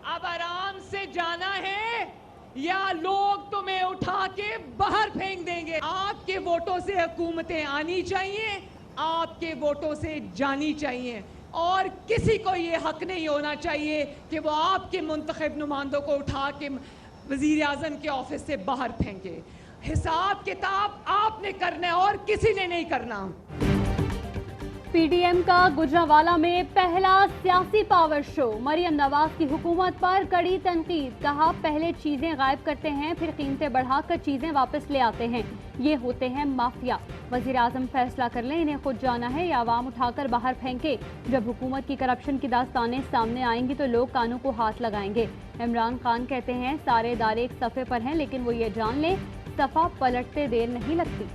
अब आराम से जाना है या लोग तुम्हें उठा के बाहर फेंक देंगे। आपके वोटों से हुकूमतें आनी चाहिए, आपके वोटों से जानी चाहिए, और किसी को ये हक नहीं होना चाहिए कि वो आपके मुंतखब नुमाइंदों को उठा के वज़ीर आज़म के ऑफिस से बाहर फेंके। हिसाब किताब आपने करना है और किसी ने नहीं करना। पीडीएम का गुजरांवाला में पहला सियासी पावर शो। मरियम नवाज की हुकूमत पर कड़ी तनकीद। कहा, पहले चीजें गायब करते हैं, फिर कीमतें बढ़ाकर चीजें वापस ले आते हैं, ये होते हैं माफिया। वजीर आजम फैसला कर लें, इन्हें खुद जाना है या आवाम उठाकर बाहर फेंके। जब हुकूमत की करप्शन की दास्तानें सामने आएंगी तो लोग कानों को हाथ लगाएंगे। इमरान खान कहते हैं, सारे इदारे एक सफ़े पर हैं, लेकिन वो ये जान लें, सफ़ा पलटते देर नहीं लगती।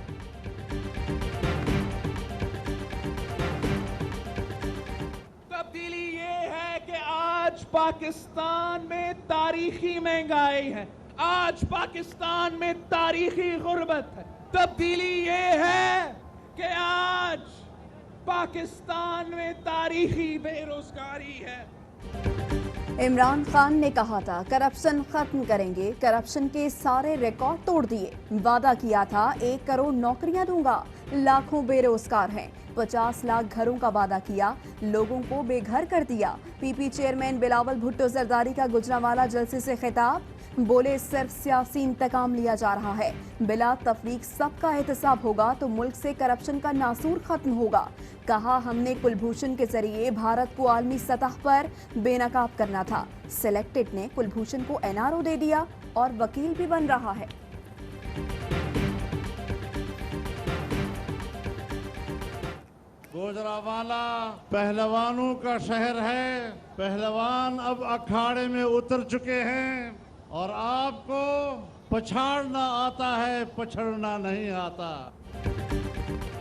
तब्दीली ये है कि आज पाकिस्तान में तारीखी महंगाई है, आज पाकिस्तान में तारीखी गुर्बत है। तब्दीली ये है कि आज पाकिस्तान में तारीखी बेरोजगारी है। इमरान खान ने कहा था करप्शन खत्म करेंगे, करप्शन के सारे रिकॉर्ड तोड़ दिए। वादा किया था 1 करोड़ नौकरियां दूंगा, लाखों बेरोजगार हैं। 50 लाख घरों का वादा किया, लोगों को बेघर कर दिया। पीपी चेयरमैन बिलावल भुट्टो जरदारी का गुजरांवाला जलसे से खिताब। बोले, सिर्फ सियासी इंतकाम लिया जा रहा है, बिला तफरीक सबका एहतसाब होगा तो मुल्क से करप्शन का नासूर खत्म होगा। कहा, हमने कुलभूषण के जरिए भारत को आलमी सतह पर बेनकाब करना था। सिलेक्टेड ने कुलभूषण को एनआरओ दे दिया और वकील भी बन रहा है। गुजरांवाला पहलवानों का शहर है। पहलवान अब अखाड़े में उतर चुके हैं और आपको पछाड़ना आता है, पछड़ना नहीं आता।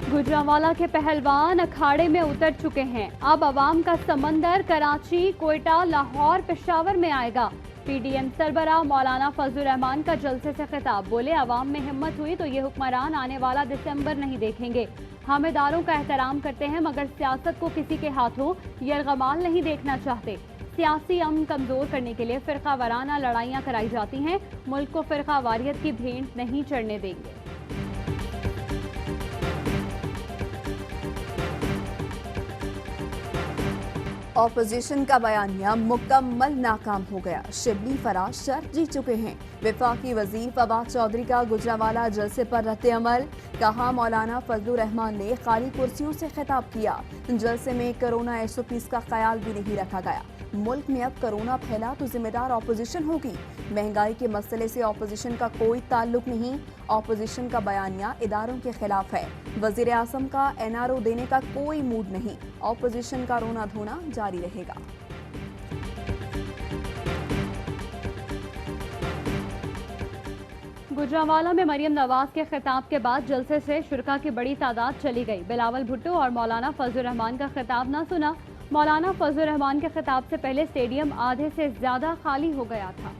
गुजरांवाला के पहलवान अखाड़े में उतर चुके हैं। अब अवाम का समंदर कराची, कोयटा, लाहौर, पेशावर में आएगा। पीडीएम सरबराह मौलाना फजलुर रहमान का जलसे से खिताब। बोले, अवाम में हिम्मत हुई तो ये हुक्मरान आने वाला दिसंबर नहीं देखेंगे। हम इदारों का एहतराम करते हैं, मगर सियासत को किसी के हाथों यरगमाल नहीं देखना चाहते। सियासी अमन कमजोर करने के लिए फिरका वाराना लड़ाइयाँ कराई जाती हैं। मुल्क को फिरका वारियत की भेंट नहीं चढ़ने देंगे। ऑपोजिशन का बयानिया मुकम्मल नाकाम हो गया। शिबली फराज शर्त जीत चुके हैं। वफाकी वजीर फवाद चौधरी का गुजरांवाला जलसे पर रद्द अमल। कहा, मौलाना फजलुर रहमान ने खाली कुर्सियों से खिताब किया। जलसे में कोरोना एसओपीज का ख्याल भी नहीं रखा गया। मुल्क में अब कोरोना फैला तो जिम्मेदार ऑपोजिशन होगी। महंगाई के मसले से ऑपोजिशन का कोई ताल्लुक नहीं। ऑपोजिशन का बयानिया इदारों के खिलाफ है। वजीर आज़म का एनआरओ देने का कोई मूड नहीं। ऑपोजिशन का रोना धोना जारी रहेगा। गुजरांवाला में मरियम नवाज के खिताब के बाद जलसे से शुरका की बड़ी तादाद चली गई। बिलावल भुट्टो और मौलाना फजलुर रहमान का खिताब ना सुना। मौलाना फजलुर रहमान के खिताब से पहले स्टेडियम आधे से ज्यादा खाली हो गया था।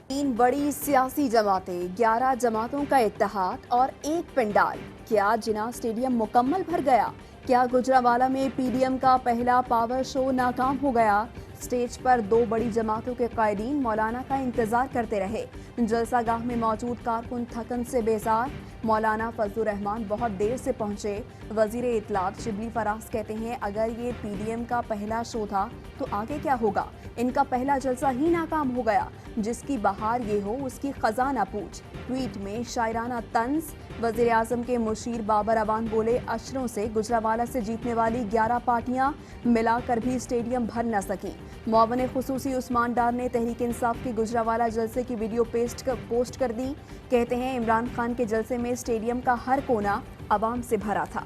तीन बड़ी सियासी जमातें, 11 जमातों का इत्तेहाद और एक पंडाल। क्या जिना स्टेडियम मुकम्मल भर गया? क्या गुजरांवाला में पीडीएम का पहला पावर शो नाकाम हो गया? स्टेज पर 2 बड़ी जमातों के कायदीन मौलाना का इंतजार करते रहे। जलसागाह में मौजूद कारकुन थकन से बेजार। मौलाना फजलुर रहमान बहुत देर से पहुंचे। वजीर इत्तलात शिबली फराज कहते हैं, अगर ये पीडीएम का पहला शो था तो आगे क्या होगा? इनका पहला जलसा ही नाकाम हो गया। जिसकी बहार ये हो उसकी खजाना पूछ। ट्वीट में शायराना तंज। वजीर आजम के मुशीर बाबर अवान बोले, अशरों से गुजरांवाला से जीतने वाली 11 पार्टियां मिलाकर भी स्टेडियम भर न सकी। मुआवन खुसूसी उस्मान डार ने तहरीक इंसाफ के गुजरांवाला जलसे की वीडियो पोस्ट कर दी। कहते हैं, इमरान खान के जलसे में स्टेडियम का हर कोना अवाम से भरा था।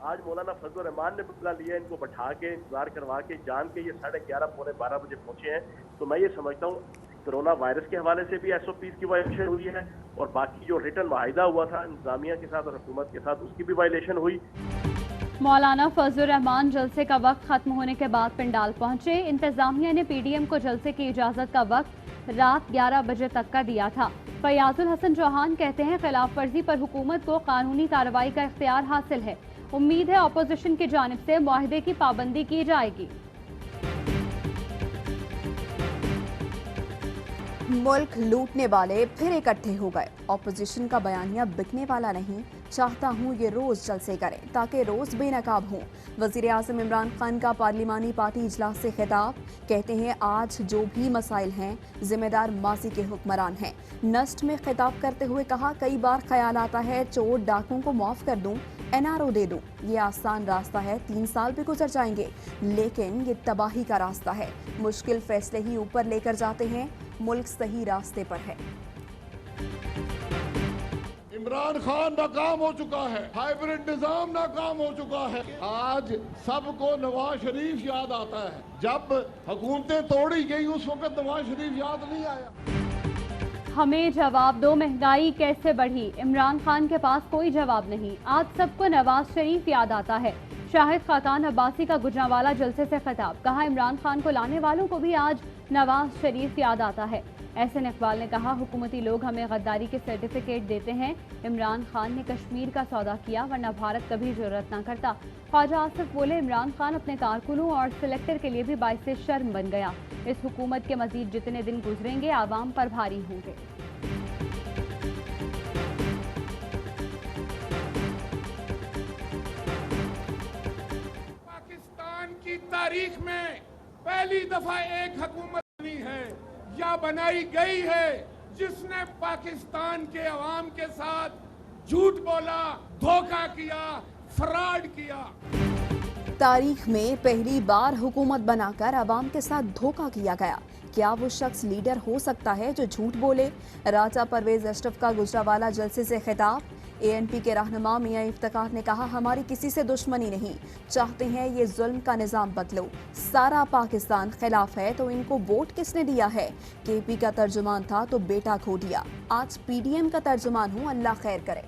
आज मौलाना फजलुर रहमान ने बुला लिया, इनको बैठा के इंतजार करवा के जान के ये 11:30 पौने 12 बजे पहुंचे हैं। तो मैं ये समझता हूँ कोरोना वायरस के हवाले से भी एसओपीज की वायलेशन हुई है और बाकी जो रिटर्न माहिदा हुआ था इंतजामिया के साथ और हुकूमत के साथ उसकी भी वायलेशन हुई। मौलाना फजलुर रहमान जलसे का वक्त खत्म होने के बाद पंडाल पहुंचे। इंतजामिया ने पीडीएम को जलसे की इजाजत का वक्त रात 11 बजे तक का दिया था। फयाजुल हसन चौहान कहते हैं खिलाफ वर्जी पर हुकूमत को कानूनी कार्रवाई का इख्तियार हासिल है। उम्मीद है अपोजिशन की जानिब से मुआहदे की पाबंदी की जाएगी। मुल्क लूटने वाले फिर इकट्ठे हो गए। ऑपोजिशन का बयानिया बिकने वाला नहीं। चाहता हूँ ये रोज जलसे करें ताकि रोज बेनकाब हों। वजीर आज़म इमरान खान का पार्लिमानी पार्टी इजलास से खिताब। कहते हैं आज जो भी मसाइल हैं जिम्मेदार माजी के हुक्मरान हैं। नस्ट में खिताब करते हुए कहा कई बार ख्याल आता है चोर डाकुओं को माफ कर दूं, एनआरओ दे दूं। ये आसान रास्ता है, 3 साल भी गुजर जाएंगे, लेकिन ये तबाही का रास्ता है। मुश्किल फैसले ही ऊपर लेकर जाते हैं। मुल्क सही रास्ते पर है। इमरान खान नाकाम हो चुका है, हाइब्रिड निजाम नाकाम हो चुका है। आज सबको नवाज शरीफ याद आता है। जब हुकूमतें तोड़ी गई उस वक्त नवाज शरीफ याद नहीं आया। हमें जवाब दो, महंगाई कैसे बढ़ी? इमरान खान के पास कोई जवाब नहीं। आज सबको नवाज शरीफ याद आता है। शाहिद खाकान अब्बासी का गुजरांवाला जलसे से खिताब। कहा इमरान खान को लाने वालों को भी आज नवाज शरीफ याद आता है। एहसन इकबाल ने कहा हुकूमती लोग हमें गद्दारी के सर्टिफिकेट देते हैं। इमरान खान ने कश्मीर का सौदा किया वरना भारत कभी जरूरत ना करता। ख्वाजा आसिफ बोले इमरान खान अपने कारकुनों और सिलेक्टर के लिए भी बाइसे शर्म बन गया। इस हुकूमत के मजीद जितने दिन गुजरेंगे आवाम पर भारी होंगे। पाकिस्तान की तारीख में पहली दफा एक हुकूमत बनी है या बनाई गई है जिसने पाकिस्तान के अवाम के साथ झूठ बोला, धोखा किया, फ्रॉड किया। तारीख में पहली बार हुकूमत बनाकर अवाम के साथ धोखा किया गया। क्या वो शख्स लीडर हो सकता है जो झूठ बोले? राजा परवेज अशरफ का गुजरांवाला जलसे से खिताब। एएनपी के रहनुमा मियां इफ्तिकार ने कहा हमारी किसी से दुश्मनी नहीं, चाहते हैं ये जुल्म का निजाम बदलो। सारा पाकिस्तान खिलाफ है तो इनको वोट किसने दिया है? केपी का तर्जुमान था तो बेटा खो दिया। आज पीडीएम का तर्जुमान हूँ, अल्लाह खैर करे।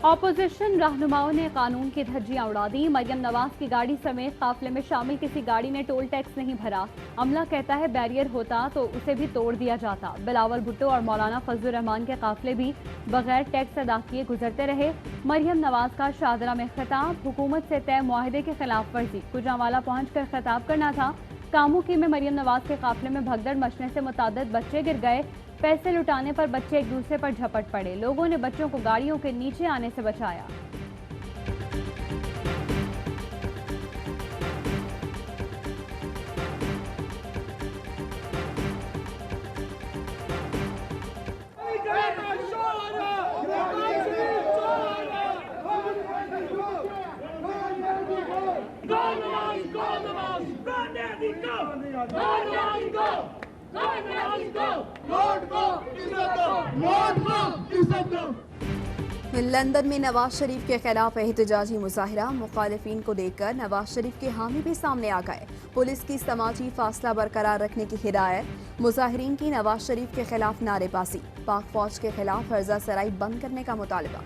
ऑपोजिशन रहनुमाओं ने कानून की धज्जियां उड़ा दी। मरियम नवाज की गाड़ी समेत काफिले में शामिल किसी गाड़ी ने टोल टैक्स नहीं भरा। अमला कहता है बैरियर होता तो उसे भी तोड़ दिया जाता। बिलावल भुट्टो और मौलाना फजलुर रहमान के काफिले भी बगैर टैक्स अदा किए गुजरते रहे। मरियम नवाज का शाहदरा में खिताब। हुकूमत से तय मुआहदे की खिलाफ वर्जी। गुजरांवाला पहुंचकर खिताब करना था। कामुकी में मरियम नवाज के काफिले में भगदड़ मचने से मुतादिद बच्चे गिर गए। पैसे लुटाने पर बच्चे एक दूसरे पर झपट पड़े। लोगों ने बच्चों को गाड़ियों के नीचे आने से बचाया। लंदन में नवाज शरीफ के खिलाफ एहतजाजी मुजाहिरा। मुखालिफिन को देखकर नवाज शरीफ के हामी भी सामने आ गए। पुलिस की समाजी फासला बरकरार रखने की हिदायत। मुजाहिरीन की नवाज शरीफ के खिलाफ नारेबाजी। पाक फौज के खिलाफ हर्जा सराई बंद करने का मुतालबा।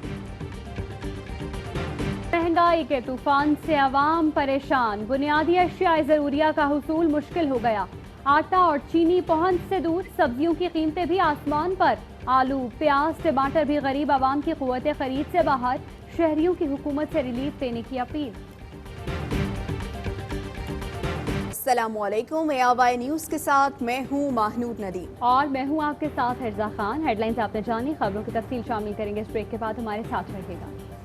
महंगाई के तूफान से आवाम परेशान। बुनियादी अशिया जरूरिया का हुसूल मुश्किल हो गया। आटा और चीनी पहुंच से दूर। सब्जियों की कीमतें भी आसमान पर। आलू, प्याज, टमाटर भी गरीब आवाम की कुव्वत खरीद से बाहर। शहरियों की हुकूमत से रिलीफ देने की अपील। अस्सलामुअलैकुम, ABI न्यूज़ के साथ मैं हूँ महनूद नदीम और मैं हूँ आपके साथ हिर्जा खान। हेडलाइंस आपने जानी, खबरों की तफसील शामिल करेंगे इस ब्रेक के बाद। हमारे साथ रहिएगा।